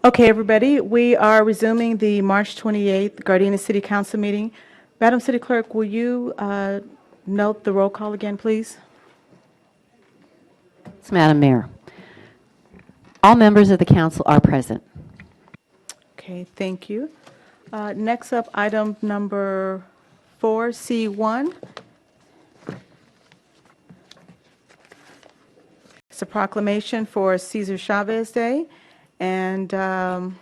Okay, everybody, we are resuming the March 28th Gardena City Council meeting. Madam City Clerk, will you note the roll call again, please? Yes, Madam Mayor. All members of the council are present. Okay, thank you. Next up, item number 4C1. It's a proclamation for Cesar Chavez Day, and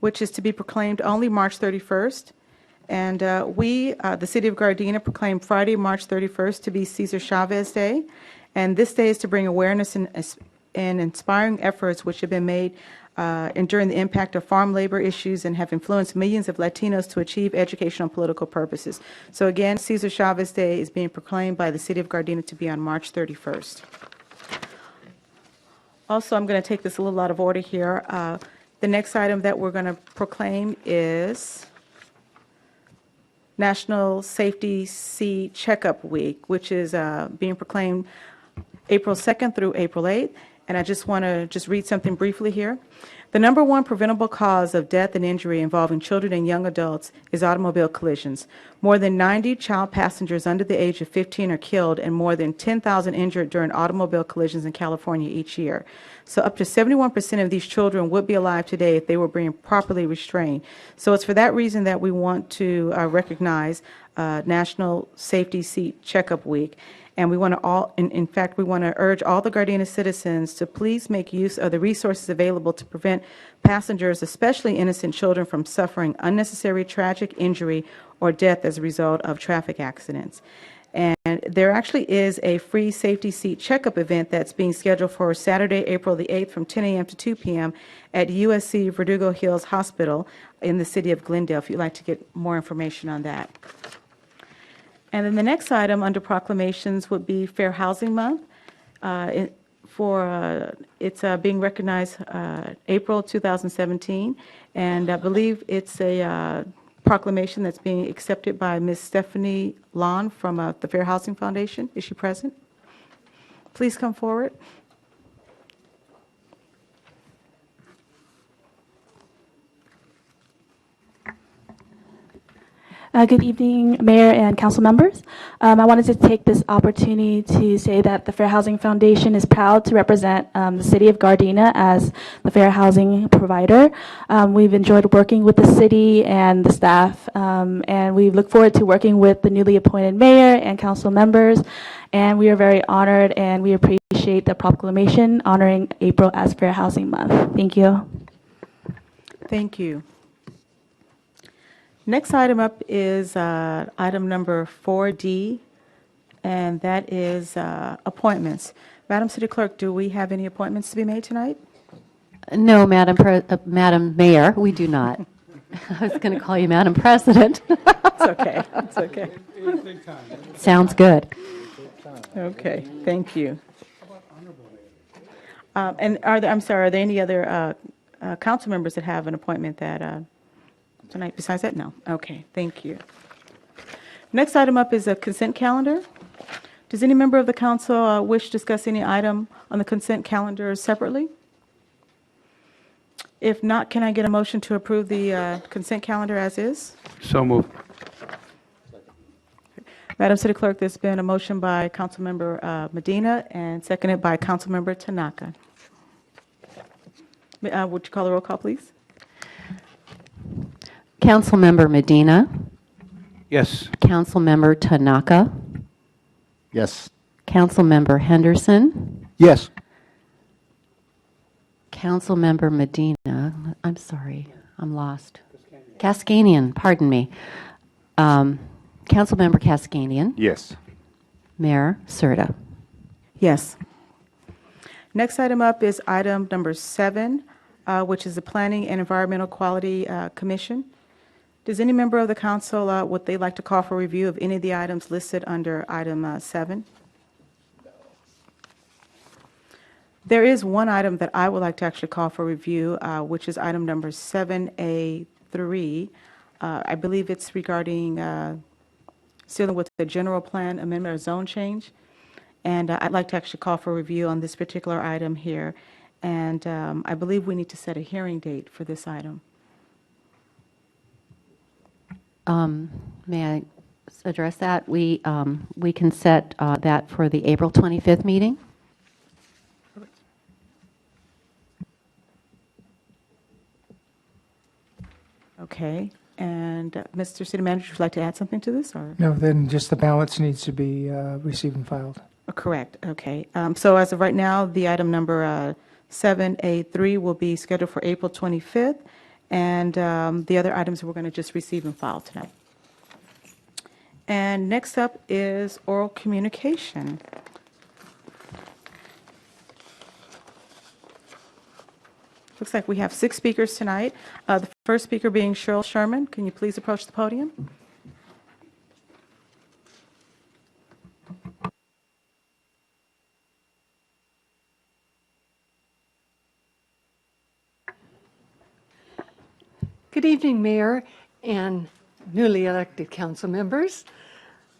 which is to be proclaimed only March 31st. And the City of Gardena, proclaimed Friday, March 31st to be Cesar Chavez Day. And this day is to bring awareness and inspiring efforts which have been made enduring the impact of farm labor issues and have influenced millions of Latinos to achieve educational and political purposes. So again, Cesar Chavez Day is being proclaimed by the City of Gardena to be on March 31st. Also, I'm going to take this a little out of order here. The next item that we're going to proclaim is National Safety Seat Checkup Week, which is being proclaimed April 2nd through April 8th. And I just want to read something briefly here. The number one preventable cause of death and injury involving children and young adults is automobile collisions. More than 90 child passengers under the age of 15 are killed and more than 10,000 injured during automobile collisions in California each year. So up to 71% of these children would be alive today if they were being properly restrained. So it's for that reason that we want to recognize National Safety Seat Checkup Week. And we want to in fact, we want to urge all the Gardena citizens to please make use of the resources available to prevent passengers, especially innocent children, from suffering unnecessary tragic injury or death as a result of traffic accidents. And there actually is a free safety seat checkup event that's being scheduled for Saturday, April the 8th from 10 a.m. to 2 p.m. at USC Verdugo Hills Hospital in the city of Glendale, if you'd like to get more information on that. And then the next item under proclamations would be Fair Housing Month. It's being recognized April 2017, and I believe it's a proclamation that's being accepted by Ms. Stephanie Lon from the Fair Housing Foundation. Is she present? Please come forward. Good evening, Mayor and Council members. I wanted to take this opportunity to say that the Fair Housing Foundation is proud to represent the City of Gardena as the fair housing provider. We've enjoyed working with the city and the staff, and we look forward to working with the newly appointed mayor and council members. And we are very honored, and we appreciate the proclamation honoring April as Fair Housing Month. Thank you. Thank you. Next item up is item number 4D, and that is appointments. Madam City Clerk, do we have any appointments to be made tonight? No, Madam Mayor, we do not. I was going to call you Madam President. It's okay. It's okay. Sounds good. Okay. Thank you. And are there any other council members that have an appointment that tonight besides that? No. Okay. Thank you. Next item up is a consent calendar. Does any member of the council wish to discuss any item on the consent calendar separately? If not, can I get a motion to approve the consent calendar as is? So moved. Madam City Clerk, there's been a motion by Councilmember Medina and seconded by Councilmember Tanaka. Would you call the roll call, please? Councilmember Medina. Yes. Councilmember Tanaka. Yes. Councilmember Henderson. Yes. Councilmember Medina. I'm sorry, I'm lost. Cascanian, pardon me. Councilmember Cascanian. Yes. Mayor Serta. Yes. Next item up is item number 7, which is the Planning and Environmental Quality Commission. Does any member of the council would they like to call for review of any of the items listed under item 7? There is one item that I would like to actually call for review, which is item number 7A3. I believe it's regarding dealing with the general plan amendment or zone change. And I'd like to actually call for review on this particular item here. And I believe we need to set a hearing date for this item. May I address that? We can set that for the April 25th meeting. Okay. And Mr. City Manager, would you like to add something to this, or? No, then just the balance needs to be received and filed. Correct, okay. So as of right now, the item number 7A3 will be scheduled for April 25th, and the other items we're going to just receive and file tonight. And next up is oral communication. Looks like we have 6 speakers tonight. The first speaker being Cheryl Sherman. Can you please approach the podium? Good evening, Mayor and newly elected council members.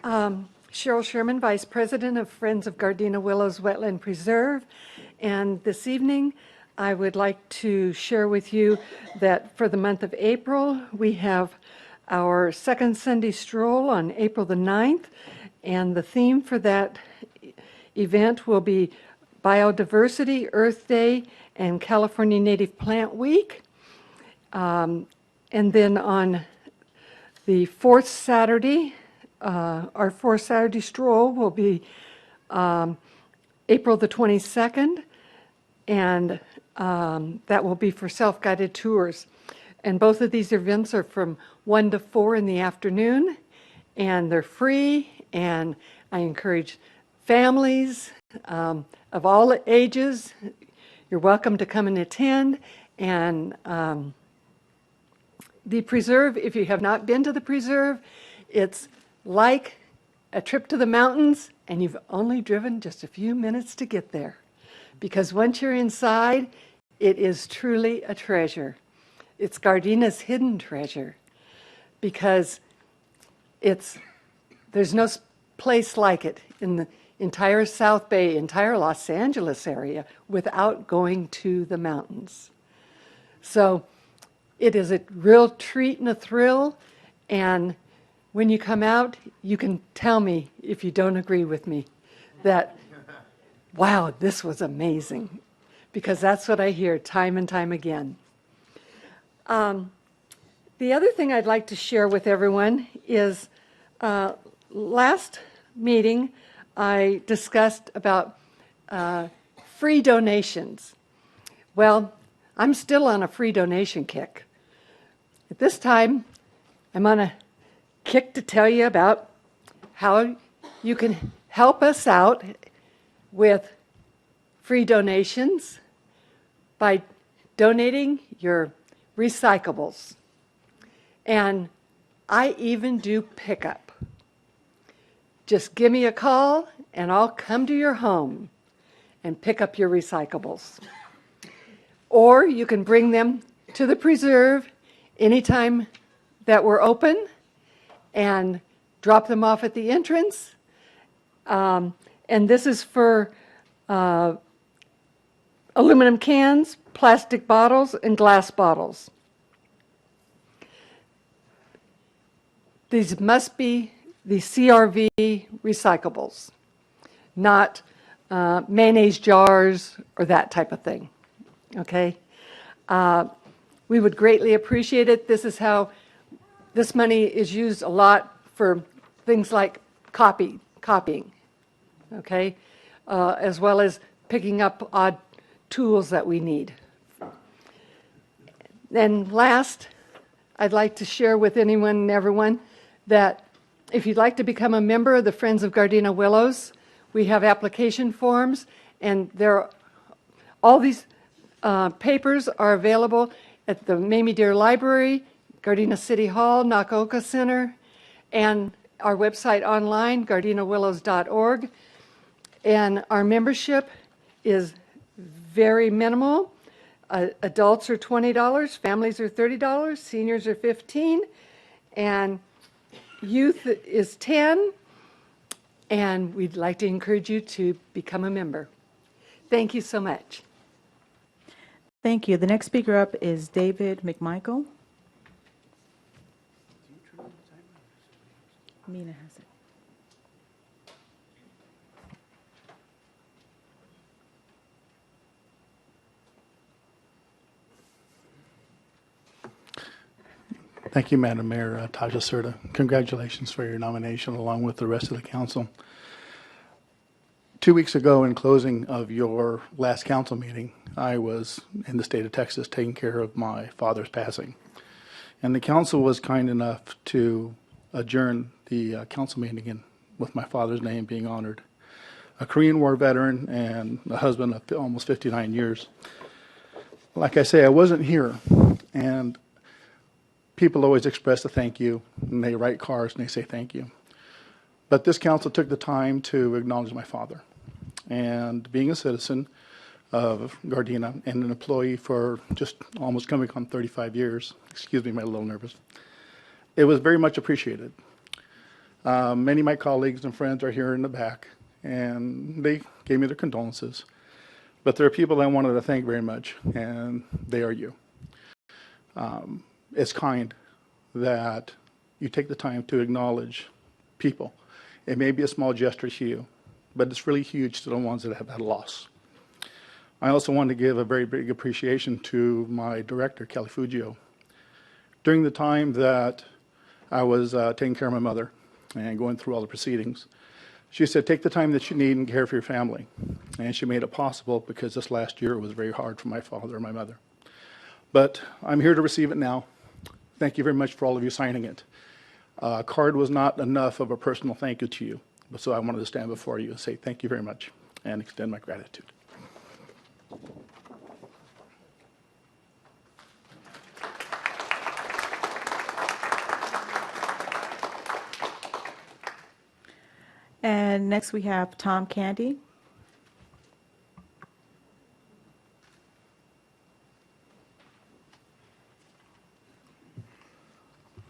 Cheryl Sherman, Vice President of Friends of Gardena Willows Wetland Preserve. And this evening, I would like to share with you that for the month of April, we have our second Sunday stroll on April the 9th. And the theme for that event will be Biodiversity, Earth Day, and California Native Plant Week. And then on the fourth Saturday, our fourth Saturday stroll will be April the 22nd, and that will be for self-guided tours. And both of these events are from 1 to 4 in the afternoon, and they're free, and I encourage families of all ages. You're welcome to come and attend, and the preserve, if you have not been to the preserve, it's like a trip to the mountains, and you've only driven just a few minutes to get there. Because once you're inside, it is truly a treasure. It's Gardena's hidden treasure, because there's no place like it in the entire South Bay, entire Los Angeles area, without going to the mountains. So it is a real treat and a thrill, and when you come out, you can tell me if you don't agree with me that, wow, this was amazing, because that's what I hear time and time again. The other thing I'd like to share with everyone is last meeting I discussed about free donations. Well, I'm still on a free donation kick. At this time, I'm on a kick to tell you about how you can help us out with free donations by donating your recyclables. And I even do pickup. Just give me a call and I'll come to your home and pick up your recyclables. Or you can bring them to the preserve anytime that we're open and drop them off at the entrance. And this is for aluminum cans, plastic bottles, and glass bottles. These must be the CRV recyclables, not mayonnaise jars or that type of thing. Okay? We would greatly appreciate it. This is how this money is used a lot for things like copying, okay? As well as picking up odd tools that we need. And last, I'd like to share with anyone and everyone that if you'd like to become a member of the Friends of Gardena Willows, we have application forms, and all these papers are available at the Mamie Deer Library, Gardena City Hall, Nakaoka Center, and our website online, gardenawillows.org. And our membership is very minimal. Adults are $20, families are $30, seniors are $15, and youth is $10. and we'd like to encourage you to become a member. Thank you so much. Thank you. The next speaker up is David McMichael. Mina has it. Thank you, Madam Mayor Taja Serta. Congratulations for your nomination along with the rest of the council. 2 weeks ago, in closing of your last council meeting, I was in the state of Texas taking care of my father's passing. And the council was kind enough to adjourn the council meeting with my father's name being honored. A Korean War veteran and a husband of almost 59 years. Like I say, I wasn't here, and people always express a thank you, and they write cards and they say thank you. But this council took the time to acknowledge my father. And being a citizen of Gardena and an employee for just almost coming on 35 years, excuse me, I'm a little nervous, it was very much appreciated. Many of my colleagues and friends are here in the back, and they gave me their condolences. But there are people I wanted to thank very much, and they are you. It's kind that you take the time to acknowledge people. It may be a small gesture to you, but it's really huge to the ones that have had a loss. I also want to give a very big appreciation to my director, Kelly Fugio. During the time that I was taking care of my mother and going through all the proceedings, she said, take the time that you need and care for your family. And she made it possible because this last year was very hard for my father and my mother. But I'm here to receive it now. Thank you very much for all of you signing it. A card was not enough of a personal thank you to you, so I wanted to stand before you and say thank you very much and extend my gratitude. And next we have Tom Candy.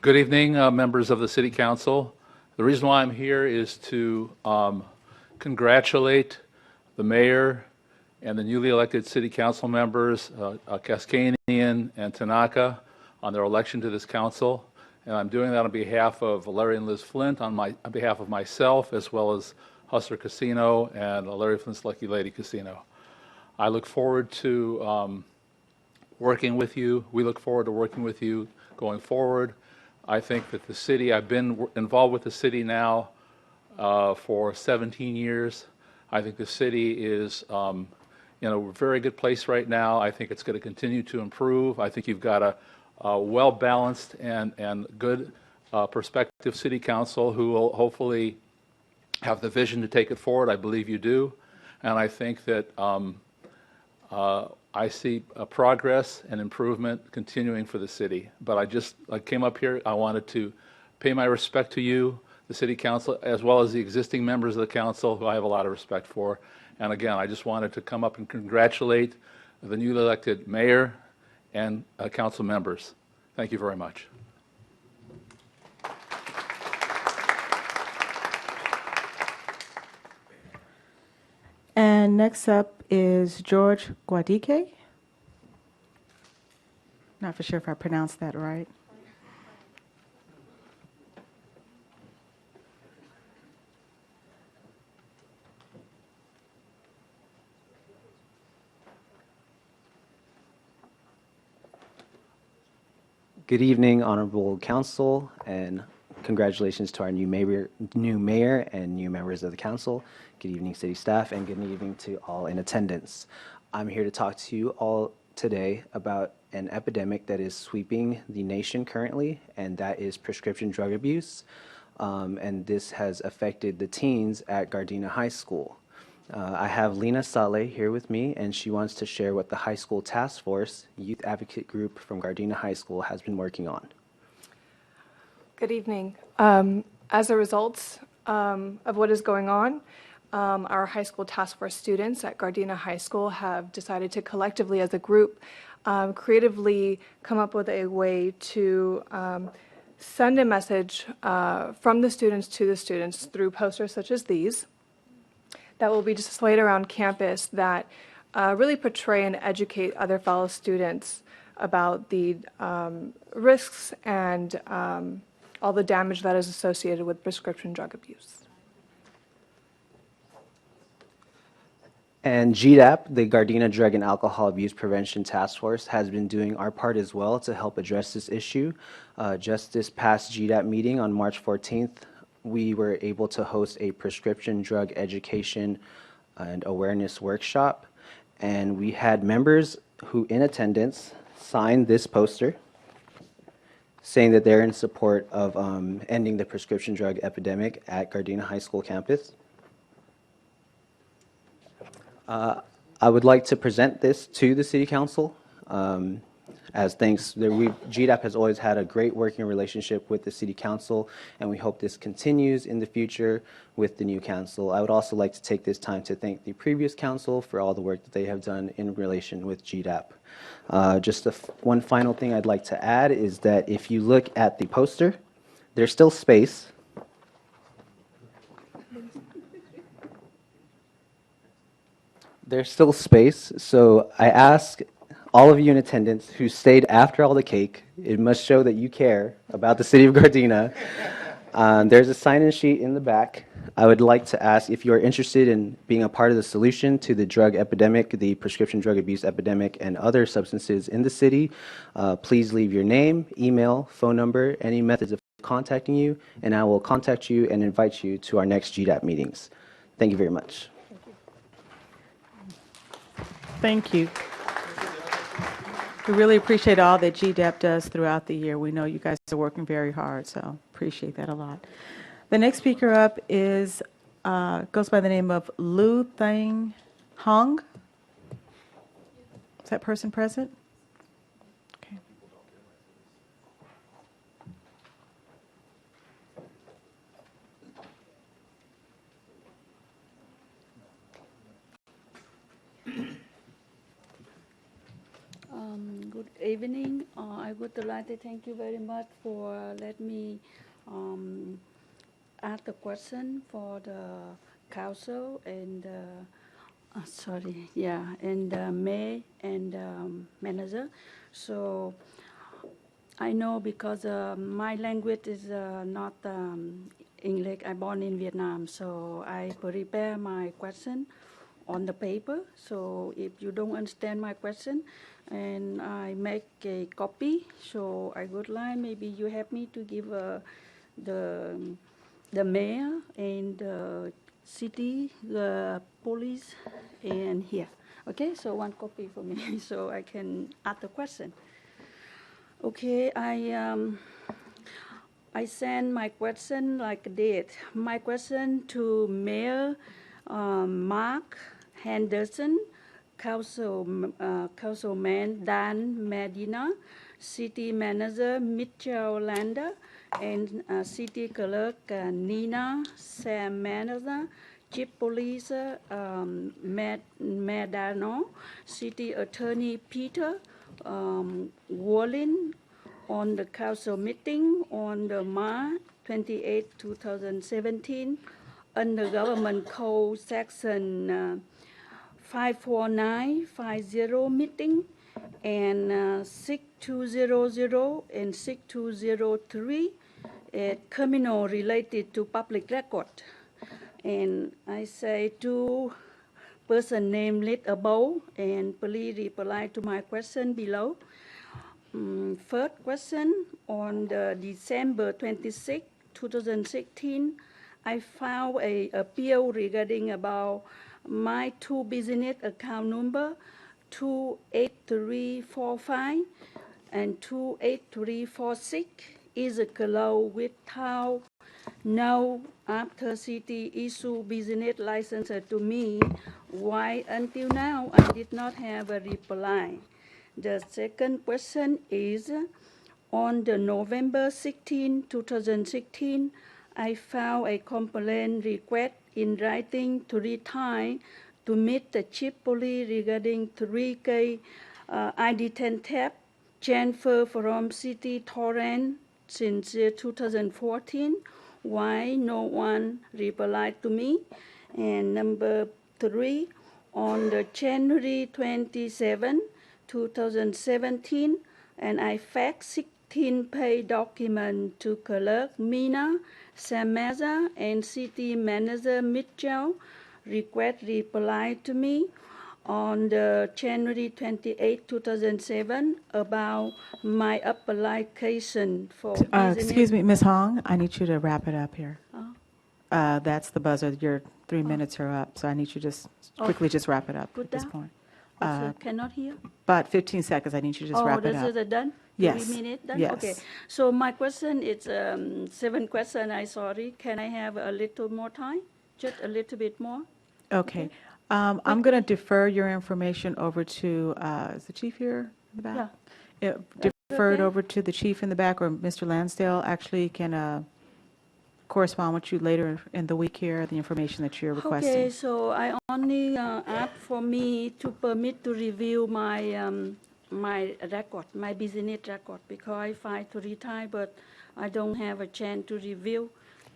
Good evening, members of the City Council. The reason why I'm here is to congratulate the mayor and the newly elected City Council members, Kaskanian and Tanaka, on their election to this council. And I'm doing that on behalf of Larry and Liz Flint, on behalf of myself, as well as Hustler Casino and Larry Flint's Lucky Lady Casino. I look forward to working with you. We look forward to working with you going forward. I think that the city, I've been involved with the city now for 17 years. I think the city is in a very good place right now. I think it's going to continue to improve. I think you've got a well-balanced and good prospective city council who will hopefully have the vision to take it forward. I believe you do. And I think that I see progress and improvement continuing for the city. But I came up here, I wanted to pay my respect to you, the city council, as well as the existing members of the council who I have a lot of respect for. And again, I just wanted to come up and congratulate the newly elected mayor and council members. Thank you very much. And next up is George Guadike. Not for sure if I pronounced that right. Good evening, Honorable Council, and congratulations to our new mayor and new members of the council. Good evening, city staff, and good evening to all in attendance. I'm here to talk to you all today about an epidemic that is sweeping the nation currently, and that is prescription drug abuse. And this has affected the teens at Gardena High School. I have Lena Saleh here with me, and she wants to share what the High School Task Force Youth Advocate Group from Gardena High School has been working on. Good evening. As a result of what is going on, our high school task force students at Gardena High School have decided to collectively as a group creatively come up with a way to send a message from the students to the students through posters such as these that will be displayed around campus that really portray and educate other fellow students about the risks and all the damage that is associated with prescription drug abuse. And GDAP, the Gardena Drug and Alcohol Abuse Prevention Task Force, has been doing our part as well to help address this issue. Just this past GDAP meeting on March 14th, we were able to host a prescription drug education and awareness workshop. And we had members who, in attendance, signed this poster saying that they're in support of ending the prescription drug epidemic at Gardena High School campus. I would like to present this to the City Council. As thanks, GDAP has always had a great working relationship with the City Council, and we hope this continues in the future with the new council. I would also like to take this time to thank the previous council for all the work that they have done in relation with GDAP. Just one final thing I'd like to add is that if you look at the poster, there's still space. There's still space, so I ask all of you in attendance who stayed after all the cake, it must show that you care about the city of Gardena. There's a sign-in sheet in the back. I would like to ask if you are interested in being a part of the solution to the drug epidemic, the prescription drug abuse epidemic, and other substances in the city. Please leave your name, email, phone number, any methods of contacting you, and I will contact you and invite you to our next GDAP meetings. Thank you very much. Thank you. We really appreciate all that GDAP does throughout the year. We know you guys are working very hard, so appreciate that a lot. The next speaker up is goes by the name of Lu Thang Hong. Is that person present? Okay. Good evening. I would like to thank you very much for letting me ask a question for the council and mayor and manager. So I know because my language is not English. I born in Vietnam, so I prepare my question on the paper. So if you don't understand my question, and I make a copy, so I would like maybe you help me to give the mayor and the city, the police, and here. Okay, so one copy for me, so I can ask the question. Okay, I send my question like this. My question to Mayor Mark Henderson, Councilman Dan Medina, City Manager Mitchell Lander, and City Clerk Nina Sam Manager, Chief Police Medano, City Attorney Peter Wallin, on the council meeting on the March 28, 2017, under Government Code Section 54950 meeting and 6200 and 6203 criminal related to public record. And I say two person name lit above, and please reply to my question below. First question, on the December 26, 2016, I filed a appeal regarding about my two business account number 28345 and 28346 is closed without no after city issue business license to me. Why until now I did not have a reply? The second question is, on the November 16, 2016, I filed a complaint request in writing to retire to meet the chief police regarding 3K ID 10 theft transfer from City Torrent since 2014. Why no one replied to me? And number 3, on the January 27, 2017, and I faxed 16-page document to clerk Mina Samaza and city manager Mitchell. Request reply to me on the January 28, 2007 about my application for business. Excuse me, Ms. Hong, I need you to wrap it up here. That's the buzzer. Your 3 minutes are up, so I need you to just quickly just wrap it up Put at this down? point. Also, cannot hear? About 15 seconds, I need you to just wrap it this up. is done? Yes. 3 minutes done? Yes. Okay. So my question is 7 questions. I'm sorry. Can I have a little more time? Just a little bit more? Okay. I'm going to defer your information over to, is the chief here in the back? Yeah. Defer it okay. over to the chief in the back, or Mr. Lansdale actually can correspond with you later in the week here, the information that you're requesting. Okay, so I only ask for me to permit to review my my record, my business record, because I filed to retire, but I don't have a chance to review.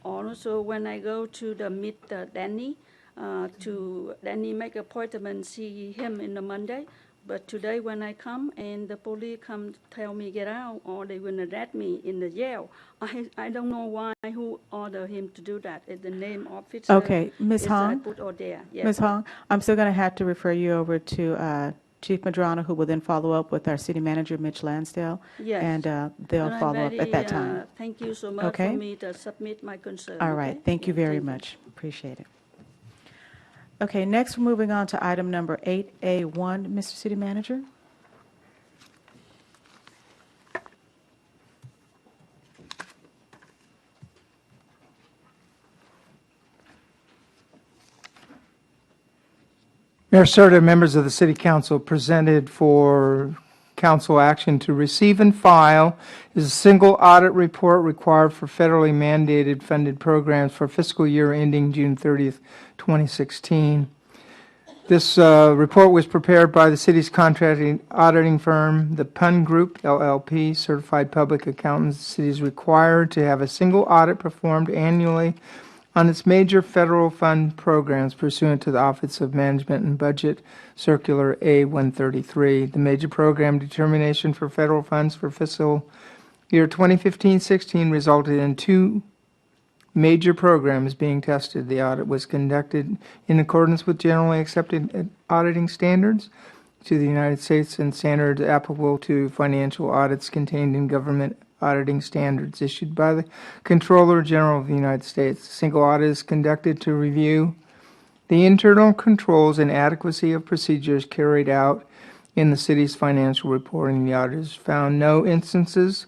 Also, when I go to the meet Danny, to Danny make appointment, see him in the Monday. But today when I come and the police come tell me get out, or they will arrest me in the jail, I don't know why, who ordered him to do that. It's the name officer. Okay, Ms. is I Hong? put all there. Yes. Ms. Hong, I'm still going to have to refer you over to Chief Madrano, who will then follow up with our city manager, Mitch Lansdale. Yes. And they'll And I'm follow up very, at that time. Thank you so much Okay. for me to submit my concern. All right, okay? thank you Yeah, very thank much. Appreciate it. Okay, next we're moving on to item number 8A1, Mr. City Manager. Mayor Serta, members of the City Council, presented for council action to receive and file is a single audit report required for federally mandated funded programs for fiscal year ending June 30th, 2016. This report was prepared by the city's contracting auditing firm, the Pun Group, LLP, certified public accountants. The city is required to have a single audit performed annually on its major federal fund programs pursuant to the Office of Management and Budget Circular A-133. The major program determination for federal funds for fiscal year 2015-16 resulted in 2 major programs being tested. The audit was conducted in accordance with generally accepted auditing standards to the United States and standards applicable to financial audits contained in government auditing standards issued by the Comptroller General of the United States. A single audit is conducted to review the internal controls and adequacy of procedures carried out in the city's financial reporting. The auditors found no instances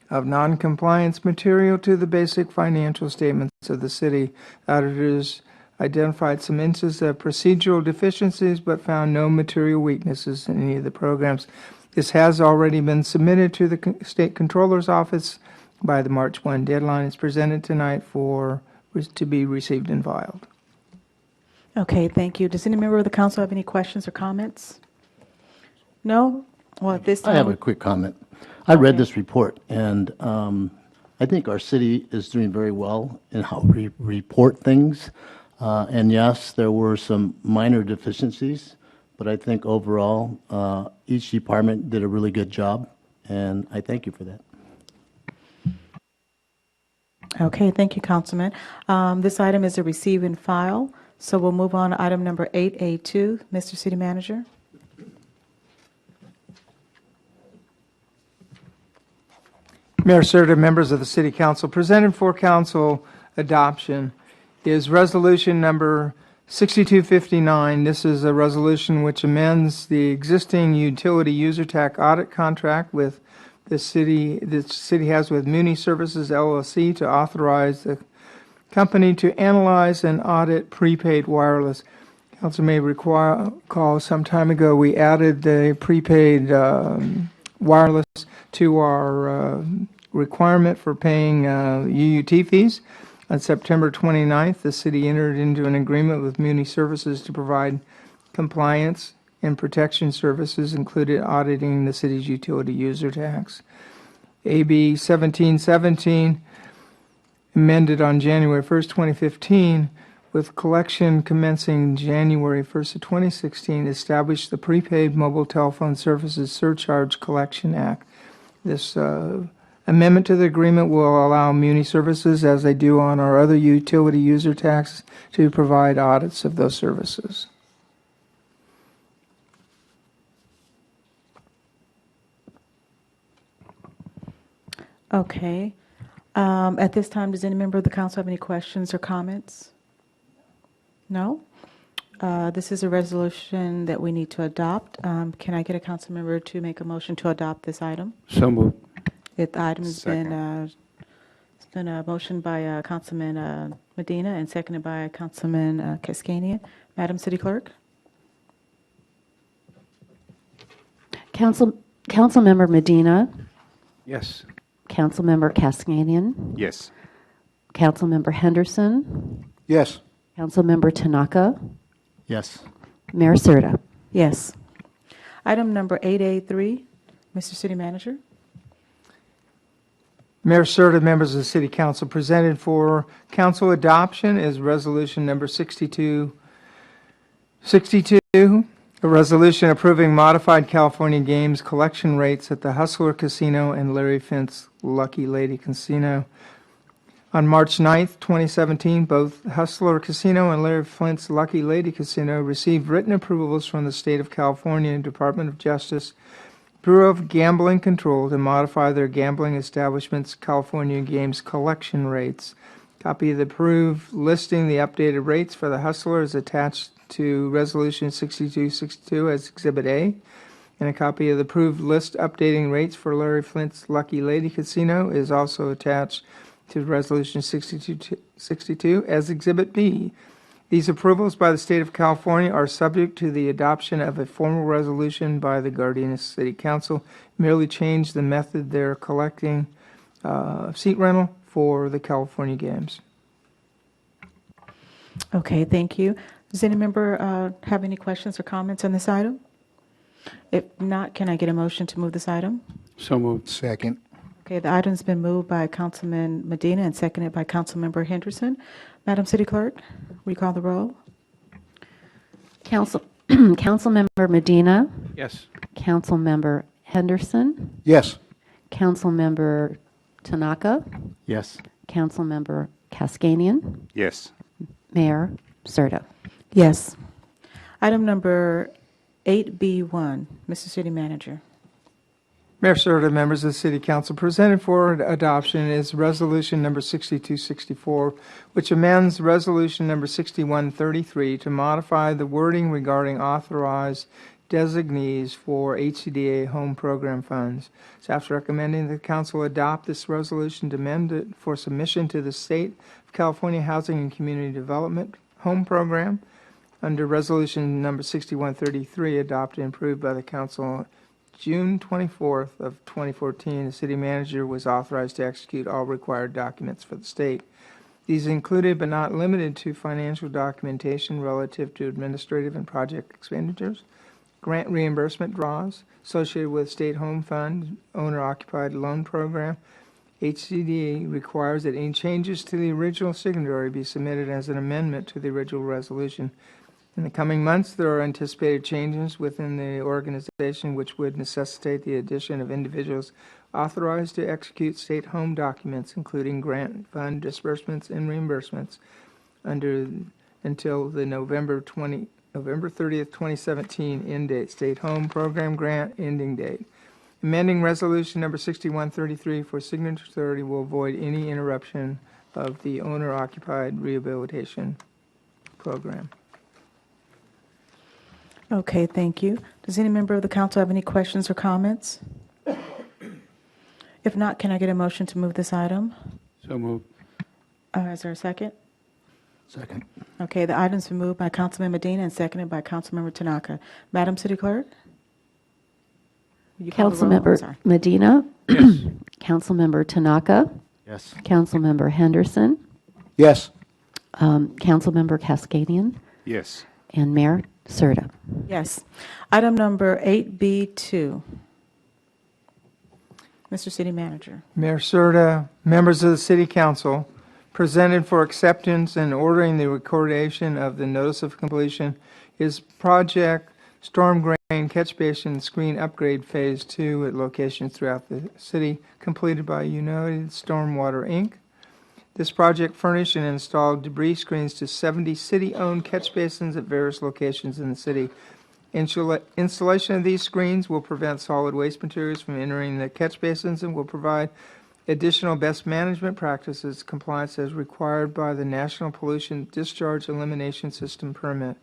of non-compliance material to the basic financial statements of the city. Auditors identified some instances of procedural deficiencies but found no material weaknesses in any of the programs. This has already been submitted to the State Controller's Office by the March 1 deadline. It's presented tonight to be received and filed. Okay, thank you. Does any member of the council have any questions or comments? No? Well, at this time. I have a quick comment. I read Okay. this report, and I think our city is doing very well in how we report things. And yes, there were some minor deficiencies, but I think overall, each department did a really good job, and I thank you for that. Okay, thank you, Councilman. This item is a receive and file, so we'll move on to item number 8A2. Mr. City Manager. Mayor Serta, members of the City Council, presented for council adoption is resolution number 6259. This is a resolution which amends the existing utility user tax audit contract with the city has with Muni Services LLC to authorize the company to analyze and audit prepaid wireless. Council may recall some time ago we added the prepaid wireless to our requirement for paying UUT fees. On September 29th, the city entered into an agreement with Muni Services to provide compliance and protection services, including auditing the city's utility user tax. AB 1717, amended on January 1st, 2015, with collection commencing January 1st of 2016, established the Prepaid Mobile Telephone Services Surcharge Collection Act. This amendment to the agreement will allow Muni Services, as they do on our other utility user taxes, to provide audits of those services. Okay. At this time, does any member of the council have any questions or comments? No? This is a resolution that we need to adopt. Can I get a council member to make a motion to adopt this item? So moved. The item has been, it's been a motion by Councilman Medina and seconded by Councilman Kaskanian. Madam City Clerk? Councilmember Medina, Yes. Councilmember Kaskanian, Yes. Councilmember Henderson, Yes. Councilmember Tanaka, Yes. Mayor Serta. Yes. Item number 8A3, Mr. City Manager? Mayor Serta, members of the City Council, presented for council adoption is resolution number 6262, a resolution approving modified California games collection rates at the Hustler Casino and Larry Fintz Lucky Lady Casino. On March 9th, 2017, both Hustler Casino and Larry Flint's Lucky Lady Casino received written approvals from the State of California Department of Justice Bureau of Gambling Control to modify their gambling establishments' California games collection rates. Copy of the approved listing the updated rates for the Hustler is attached to Resolution 6262 as Exhibit A, and a copy of the approved list updating rates for Larry Flint's Lucky Lady Casino is also attached to Resolution 6262 as Exhibit B. These approvals by the State of California are subject to the adoption of a formal resolution by the Gardena City Council, merely change the method they're collecting seat rental for the California games. Okay, thank you. Does any member have any questions or comments on this item? If not, can I get a motion to move this item? So moved. Second. Okay, the item's been moved by Councilman Medina and seconded by Councilmember Henderson. Madam City Clerk, will you call the roll? Councilmember Medina, Yes. Councilmember Henderson, Yes. Councilmember Tanaka, Yes. Councilmember Kaskanian, Yes. Mayor Serta. Yes. Item number 8B1, Mr. City Manager. Mayor Serta, members of the City Council, presented for adoption is Resolution number 6264, which amends Resolution number 6133 to modify the wording regarding authorized designees for HCDA home program funds. Staff recommending the council adopt this resolution to amend it for submission to the State of California Housing and Community Development Home Program under Resolution number 6133, adopted and approved by the council June 24th of 2014. The city manager was authorized to execute all required documents for the state. These included but not limited to financial documentation relative to administrative and project expenditures, grant reimbursement draws associated with State Home Fund owner-occupied loan program. HCDA requires that any changes to the original signatory be submitted as an amendment to the original resolution. In the coming months, there are anticipated changes within the organization which would necessitate the addition of individuals authorized to execute state home documents, including grant fund disbursements and reimbursements, until the November 30th, 2017 end date, state home program grant ending date. Amending Resolution number 6133 for signature authority will avoid any interruption of the owner-occupied rehabilitation program. Okay, thank you. Does any member of the council have any questions or comments? If not, can I get a motion to move this item? So moved. Is there a second? Second. Okay, the item's been moved by Councilman Medina and seconded by Councilmember Tanaka. Madam City Clerk? Will you call the roll? I'm Councilmember sorry. Medina, Yes. Councilmember Tanaka, Yes. Councilmember Henderson, Yes. Councilmember Kaskanian, Yes. and Mayor Serta. Yes. Item number 8B2. Mr. City Manager. Mayor Serta, members of the City Council, presented for acceptance and ordering the recordation of the notice of completion is Project Storm Drain Catch Basin Screen Upgrade Phase 2 at locations throughout the city, completed by United Stormwater, Inc. This project furnished and installed debris screens to 70 city-owned catch basins at various locations in the city. Installation of these screens will prevent solid waste materials from entering the catch basins and will provide additional best management practices compliance as required by the National Pollution Discharge Elimination System permit.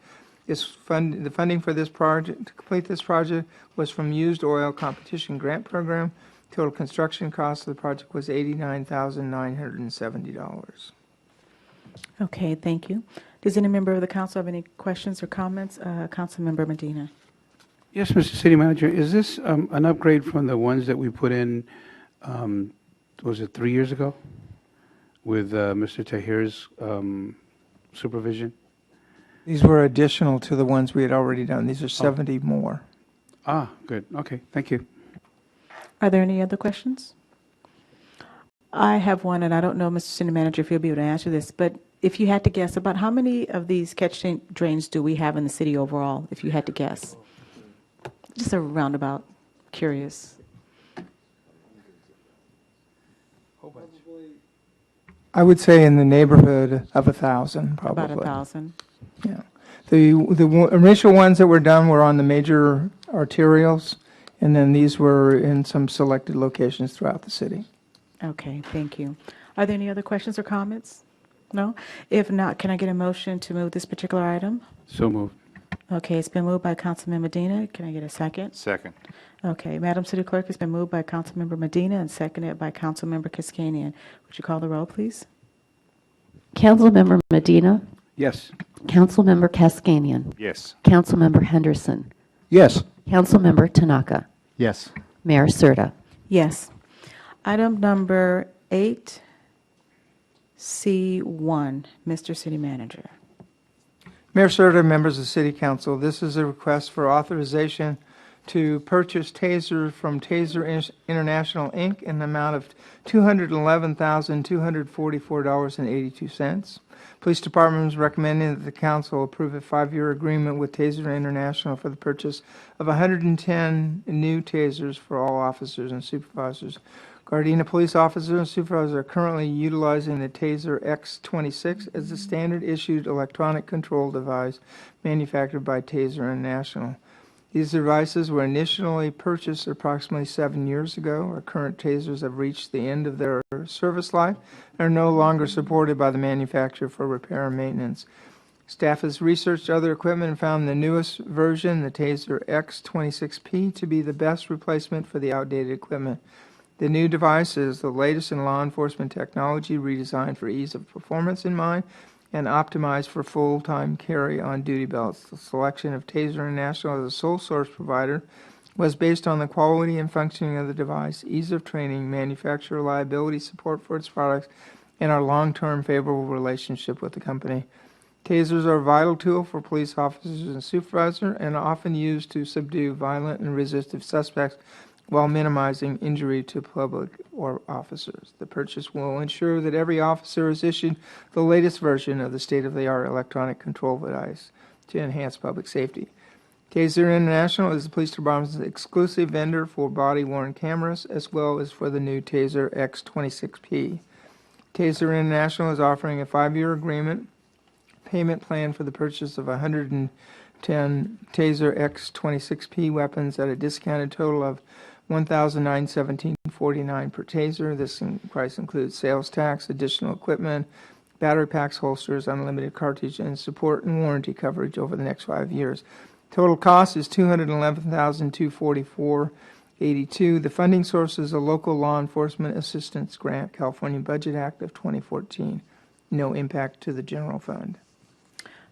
The funding for this project, to complete this project, was from Used Oil Competition Grant Program. Total construction cost of the project was $89,970. Okay, thank you. Does any member of the council have any questions or comments? Councilmember Medina. Yes, Mr. City Manager, is this an upgrade from the ones that we put in, was it 3 years ago, with Mr. Tahir's supervision? These were additional to the ones we had already done. These are 70 more. Ah, good. Okay, thank you. Are there any other questions? I have one, and I don't know, Mr. City Manager, if you'll be able to answer this, but if you had to guess, about how many of these catch drains do we have in the city overall, if you had to guess? Just a roundabout, curious. I would say in the neighborhood of 1,000, probably. About 1,000. Yeah. The initial ones that were done were on the major arterials, and then these were in some selected locations throughout the city. Okay, thank you. Are there any other questions or comments? No? If not, can I get a motion to move this particular item? So moved. Okay, it's been moved by Councilman Medina. Can I get a second? Second. Okay, Madam City Clerk, it's been moved by Councilmember Medina and seconded by Councilmember Kaskanian. Would you call the roll, please? Councilmember Medina, Yes. Councilmember Kaskanian, Yes. Councilmember Henderson, Yes. Councilmember Tanaka, Yes. Mayor Serta. Yes. Item number 8C1, Mr. City Manager. Mayor Serta, members of the City Council, this is a request for authorization to purchase tasers from Taser International, Inc. in the amount of $211,244.82. Police Department is recommending that the council approve a 5-year agreement with Taser International for the purchase of 110 new tasers for all officers and supervisors. Gardena police officers and supervisors are currently utilizing the Taser X26 as the standard issued electronic control device manufactured by Taser International. These devices were initially purchased approximately 7 years ago. Our current tasers have reached the end of their service life and are no longer supported by the manufacturer for repair and maintenance. Staff has researched other equipment and found the newest version, the Taser X26P, to be the best replacement for the outdated equipment. The new device is the latest in law enforcement technology, redesigned for ease of performance in mind and optimized for full-time carry on duty belts. The selection of Taser International as a sole source provider was based on the quality and functioning of the device, ease of training, manufacturer reliability support for its products, and our long-term favorable relationship with the company. Tasers are a vital tool for police officers and supervisors and are often used to subdue violent and resistive suspects while minimizing injury to public or officers. The purchase will ensure that every officer is issued the latest version of the state-of-the-art electronic control device to enhance public safety. Taser International is the police department's exclusive vendor for body-worn cameras, as well as for the new Taser X26P. Taser International is offering a 5-year agreement payment plan for the purchase of 110 Taser X26P weapons at a discounted total of $1,917.49 per taser. This price includes sales tax, additional equipment, battery packs, holsters, unlimited cartridge, and support and warranty coverage over the next 5 years. Total cost is $211,244.82. The funding source is a local law enforcement assistance grant, California Budget Act of 2014. No impact to the general fund.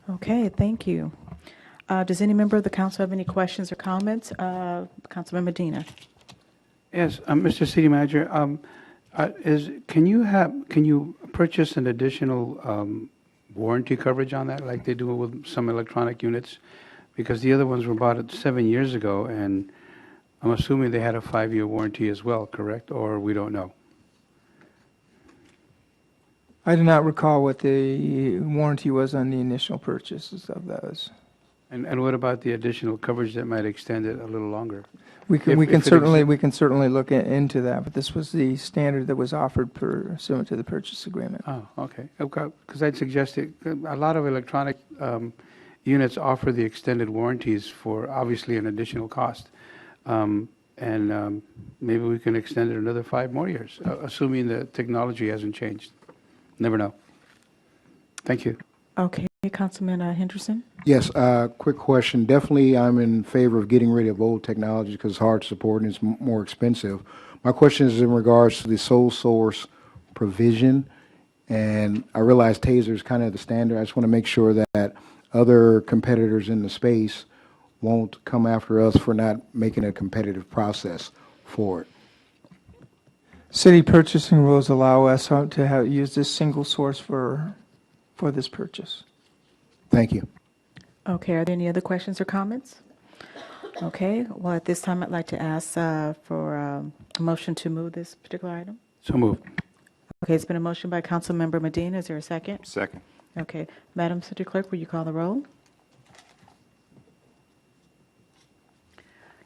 Okay, thank you. Does any member of the council have any questions or comments? Councilman Medina. Yes, Mr. City Manager, can you purchase an additional warranty coverage on that, like they do with some electronic units? Because the other ones were bought 7 years ago, and I'm assuming they had a 5-year warranty as well, correct? Or we don't know? I do not recall what the warranty was on the initial purchases of those. And what about the additional coverage that might extend it a little longer? We can, If- we can if it certainly, exi- we can certainly look into that, but this was the standard that was offered pursuant to the purchase agreement. Oh, okay. Because I'd suggested, a lot of electronic units offer the extended warranties for obviously an additional cost. Maybe we can extend it another 5 more years, assuming the technology hasn't changed. Never know. Thank you. Okay, Councilman Henderson? Yes, quick question. Definitely, I'm in favor of getting rid of old technology because it's hard to support and it's more expensive. My question is in regards to the sole source provision, and I realize TASER is kind of the standard. I just want to make sure that other competitors in the space won't come after us for not making a competitive process for it. City purchasing rules allow us to use this single source for this purchase. Thank you. Okay, are there any other questions or comments? Okay, well, at this time, I'd like to ask for a motion to move this particular item. So moved. Okay, it's been a motion by Councilmember Medina. Is there a second? Second. Okay, Madam City Clerk, will you call the roll?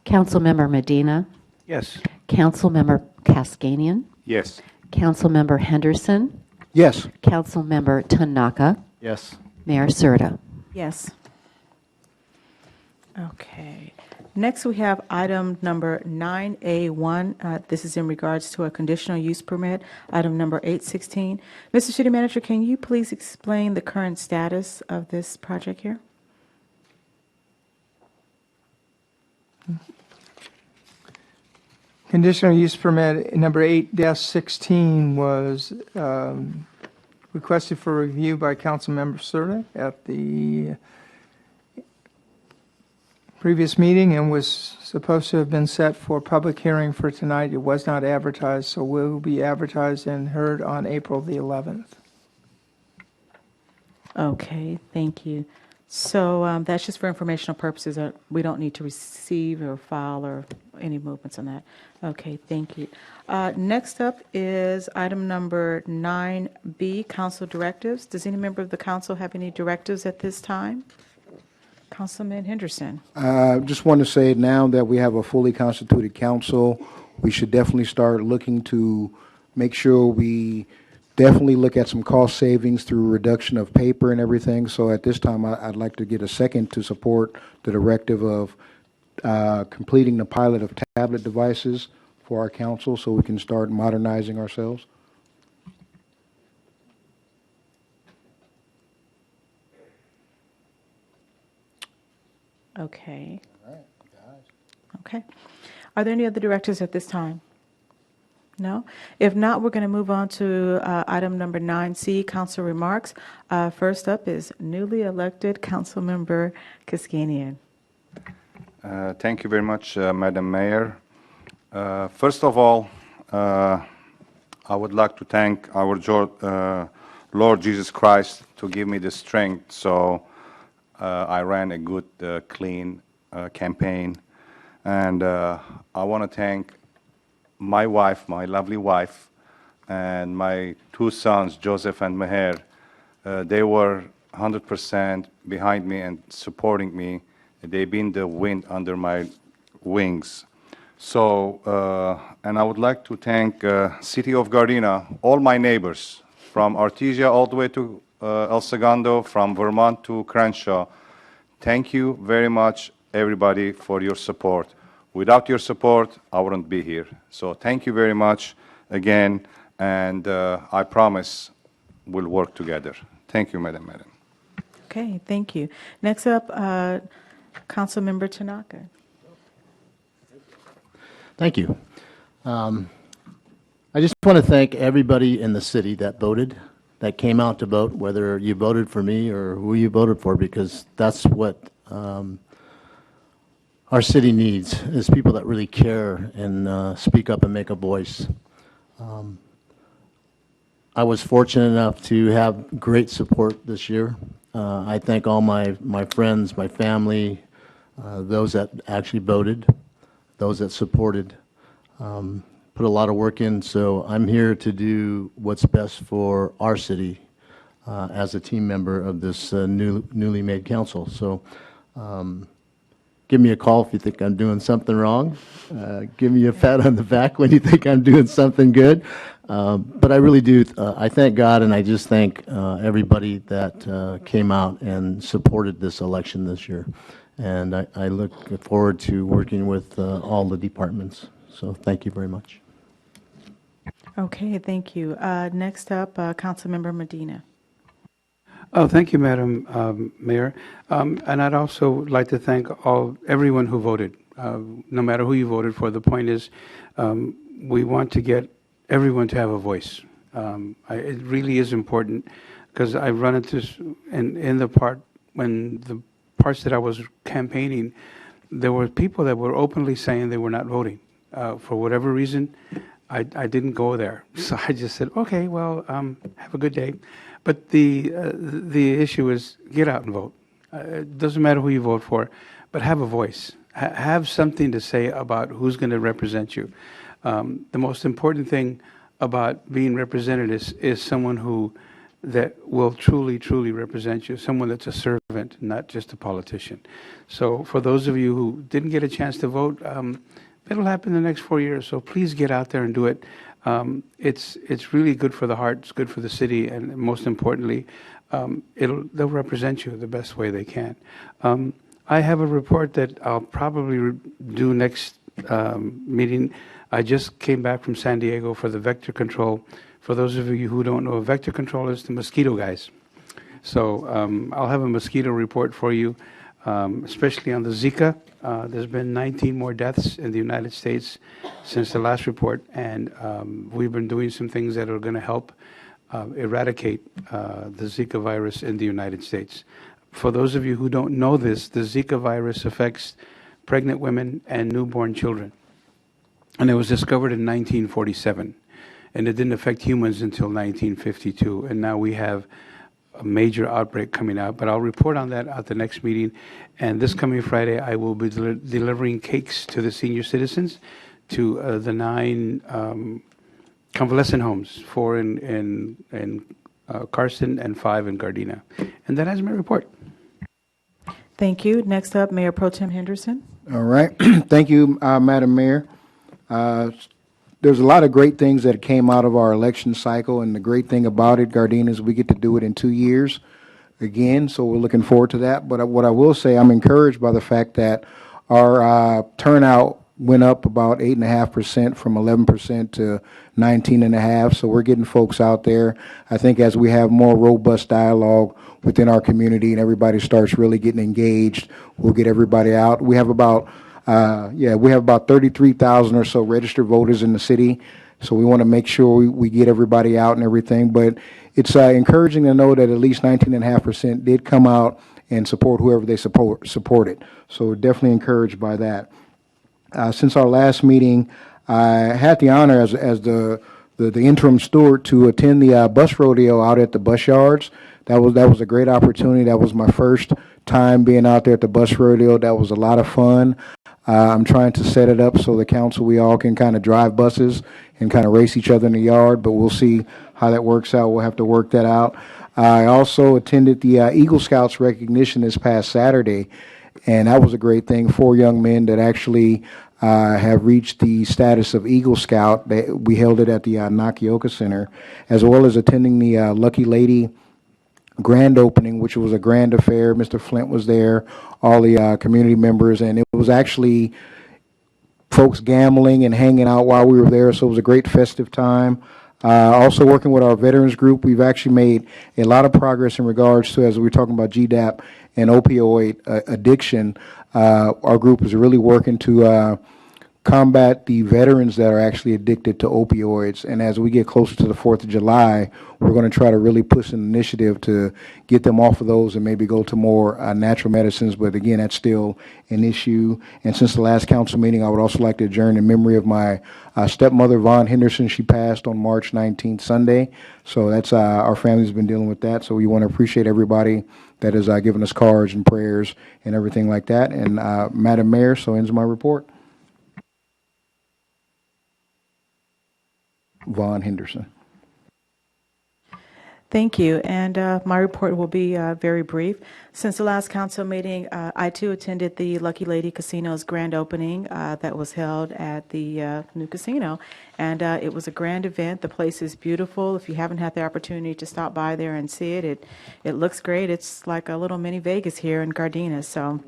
Councilmember Medina, Yes. Councilmember Kaskanian, Yes. Councilmember Henderson, Yes. Councilmember Tanaka, Yes. Mayor Serta. Yes. Okay. Next, we have item number 9A1. This is in regards to a conditional use permit, item number 816. Mr. City Manager, can you please explain the current status of this project here? Conditional use permit number 8-16 was requested for review by Councilmember Serta at the previous meeting and was supposed to have been set for public hearing for tonight. It was not advertised, so will be advertised and heard on April the 11th. Okay, thank you. So that's just for informational purposes. We don't need to receive or file or any movements on that. Okay, thank you. Next up is item number 9B, council directives. Does any member of the council have any directives at this time? Councilman Henderson. Just want to say now that we have a fully constituted council, we should definitely start looking to make sure we definitely look at some cost savings through reduction of paper and everything. So at this time, I'd like to get a second to support the directive of completing the pilot of tablet devices for our council so we can start modernizing ourselves. Okay. Okay. Are there any other directives at this time? No? If not, we're going to move on to item number 9C, council remarks. First up is newly elected Councilmember Kaskanian. Thank you very much, Madam Mayor. First of all, I would like to thank our Lord Jesus Christ to give me the strength. So I ran a good, clean campaign. And I want to thank my wife, my lovely wife, and my 2 sons, Joseph and Meher. They were 100% behind me and supporting me. They've been the wind under my wings. So, and I would like to thank City of Gardena, all my neighbors, from Artesia all the way to El Segundo, from Vermont to Crenshaw. Thank you very much, everybody, for your support. Without your support, I wouldn't be here. So thank you very much again, and I promise we'll work together. Thank you, Madam. Okay, thank you. Next up, Councilmember Tanaka. Thank you. I just want to thank everybody in the city that voted, that came out to vote, whether you voted for me or who you voted for, because that's what our city needs, is people that really care and speak up and make a voice. I was fortunate enough to have great support this year. I thank all my friends, my family, those that actually voted. those that supported. Put a lot of work in, so I'm here to do what's best for our city as a team member of this newly made council. So give me a call if you think I'm doing something wrong. Give me a pat on the back when you think I'm doing something good. But I really do, I thank God, and I just thank everybody that came out and supported this election this year. And I look forward to working with all the departments. So thank you very much. Okay, thank you. Next up, Councilmember Medina. Oh, thank you, Madam Mayor. And I'd also like to thank everyone who voted, no matter who you voted for. The point is, we want to get everyone to have a voice. It really is important, because I've run into this in the parts that I was campaigning, there were people that were openly saying they were not voting. For whatever reason, I didn't go there. So I just said, okay, well, have a good day. But the issue is get out and vote. It doesn't matter who you vote for, but have a voice. Have something to say about who's going to represent you. The most important thing about being represented is someone that will truly, truly represent you, someone that's a servant, not just a politician. So for those of you who didn't get a chance to vote, it'll happen in the next 4 years, so please get out there and do it. It's really good for the heart, it's good for the city, and most importantly, they'll represent you the best way they can. I have a report that I'll probably do next meeting. I just came back from San Diego for the vector control. For those of you who don't know, vector control is the mosquito guys. So I'll have a mosquito report for you, especially on the Zika. There's been 19 more deaths in the United States since the last report, and we've been doing some things that are going to help eradicate the Zika virus in the United States. For those of you who don't know this, the Zika virus affects pregnant women and newborn children. And it was discovered in 1947, and it didn't affect humans until 1952, and now we have a major outbreak coming out, but I'll report on that at the next meeting. And this coming Friday, I will be delivering cakes to the senior citizens, to the 9 convalescent homes, 4 in Carson and 5 in Gardena. And that has my report. Thank you. Next up, Mayor Pro Tem Henderson. All right. Thank you, Madam Mayor. There's a lot of great things that came out of our election cycle, and the great thing about it, Gardena, is we get to do it in 2 years again, so we're looking forward to that. But what I will say, I'm encouraged by the fact that our turnout went up about 8.5% from 11% to 19.5%, so we're getting folks out there. I think as we have more robust dialogue within our community and everybody starts really getting engaged, we'll get everybody out. We have about 33,000 or so registered voters in the city, so we want to make sure we get everybody out and everything. But it's encouraging to know that at least 19.5% did come out and support whoever they supported. So we're definitely encouraged by that. Since our last meeting, I had the honor as the interim steward to attend the bus rodeo out at the bus yards. That was a great opportunity. That was my first time being out there at the bus rodeo. That was a lot of fun. I'm trying to set it up so the council, we all can kind of drive buses and kind of race each other in the yard, but we'll see how that works out. We'll have to work that out. I also attended the Eagle Scouts recognition this past Saturday, and that was a great thing. 4 young men that actually have reached the status of Eagle Scout. We held it at the Nakioka Center, as well as attending the Lucky Lady grand opening, which was a grand affair. Mr. Flint was there, all the community members, and it was actually folks gambling and hanging out while we were there, so it was a great festive time. Also working with our veterans group, we've actually made a lot of progress in regards to, as we were talking about GDAP and opioid addiction, our group is really working to combat the veterans that are actually addicted to opioids. And as we get closer to the 4th of July, we're going to try to really push an initiative to get them off of those and maybe go to more natural medicines. But again, that's still an issue. And since the last council meeting, I would also like to adjourn in memory of my stepmother, Vaughn Henderson. She passed on March 19th, Sunday. So that's our family's been dealing with that. So we want to appreciate everybody that has given us cards and prayers and everything like that. And Madam Mayor, so ends my report. Vaughn Henderson. Thank you. And my report will be very brief. Since the last council meeting, I too attended the Lucky Lady Casino's grand opening that was held at the new casino. And it was a grand event. The place is beautiful. If you haven't had the opportunity to stop by there and see it, it looks great. It's like a little mini Vegas here in Gardena. So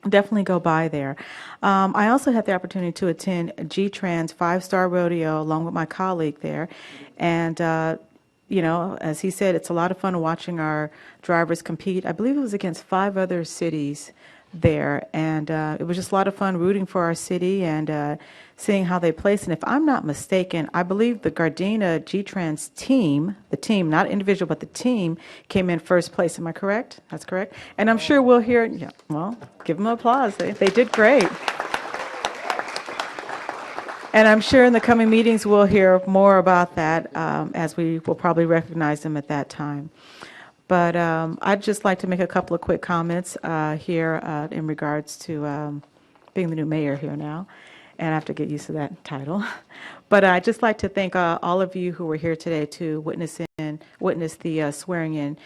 definitely go by there. I also had the opportunity to attend G-Trans 5-Star Rodeo along with my colleague there. And you know, as he said, it's a lot of fun watching our drivers compete. I believe it was against 5 other cities there, and it was just a lot of fun rooting for our city and seeing how they place. And if I'm not mistaken, I believe the Gardena G-Trans team, the team, not individual, but the team, came in first place. Am I correct? That's correct. And I'm sure we'll hear, yeah, well, give them applause. They did great. And I'm sure in the coming meetings we'll hear more about that as we will probably recognize them at that time. But I'd just like to make a couple of quick comments here in regards to being the new mayor here now. And I have to get used to that title. But I'd just like to thank all of you who were here today to witness the swearing in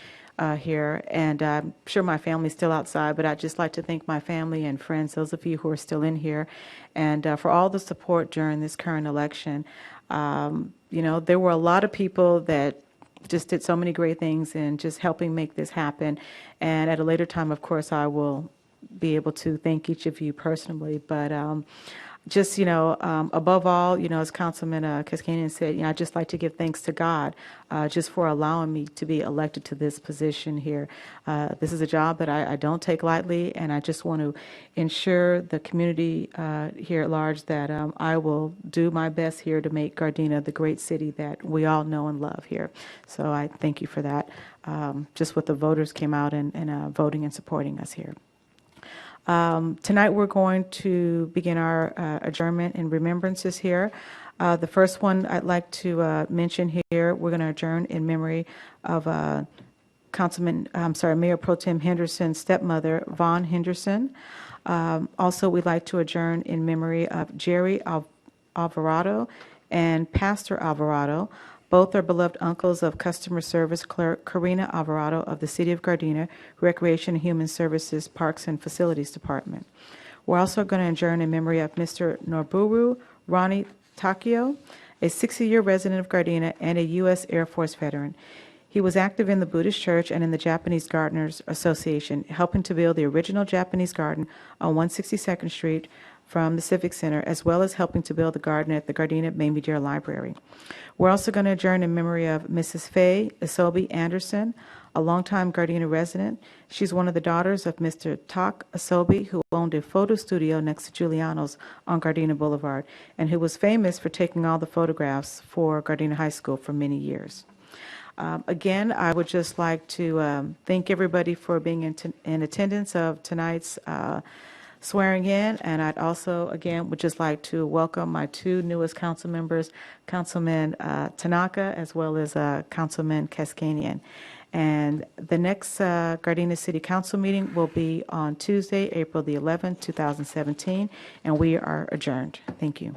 here. And I'm sure my family's still outside, but I'd just like to thank my family and friends, those of you who are still in here, and for all the support during this current election. You know, there were a lot of people that just did so many great things in just helping make this happen. And at a later time, of course, I will be able to thank each of you personally. But just, you know, above all, you know, as Councilman Kaskanian said, you know, I'd just like to give thanks to God just for allowing me to be elected to this position here. This is a job that I don't take lightly, and I just want to ensure the community here at large that I will do my best here to make Gardena the great city that we all know and love here. So I thank you for that, just what the voters came out and voting and supporting us here. Tonight we're going to begin our adjournment and remembrances here. The first one I'd like to mention here, we're going to adjourn in memory of Mayor Pro Tem Henderson's stepmother, Vaughn Henderson. Also, we'd like to adjourn in memory of Jerry Alvarado and Pastor Alvarado. Both are beloved uncles of customer service clerk Karina Alvarado of the City of Gardena, Recreation and Human Services, Parks and Facilities Department. We're also going to adjourn in memory of Mr. Norburu Ronnie Takio, a 60-year resident of Gardena and a U.S. Air Force veteran. He was active in the Buddhist Church and in the Japanese Gardeners Association, helping to build the original Japanese garden on 162nd Street from the Civic Center, as well as helping to build the garden at the Gardena Mamie Deer Library. We're also going to adjourn in memory of Mrs. Faye Asobi Anderson, a longtime Gardena resident. She's one of the daughters of Mr. Tak Asobi, who owned a photo studio next to Giuliano's on Gardena Boulevard, and who was famous for taking all the photographs for Gardena High School for many years. Again, I would just like to thank everybody for being in attendance of tonight's swearing in, and I'd also, again, would just like to welcome my 2 newest council members, Councilman Tanaka as well as Councilman Kaskanian. And the next Gardena City Council meeting will be on Tuesday, April the 11th, 2017, and we are adjourned. Thank you.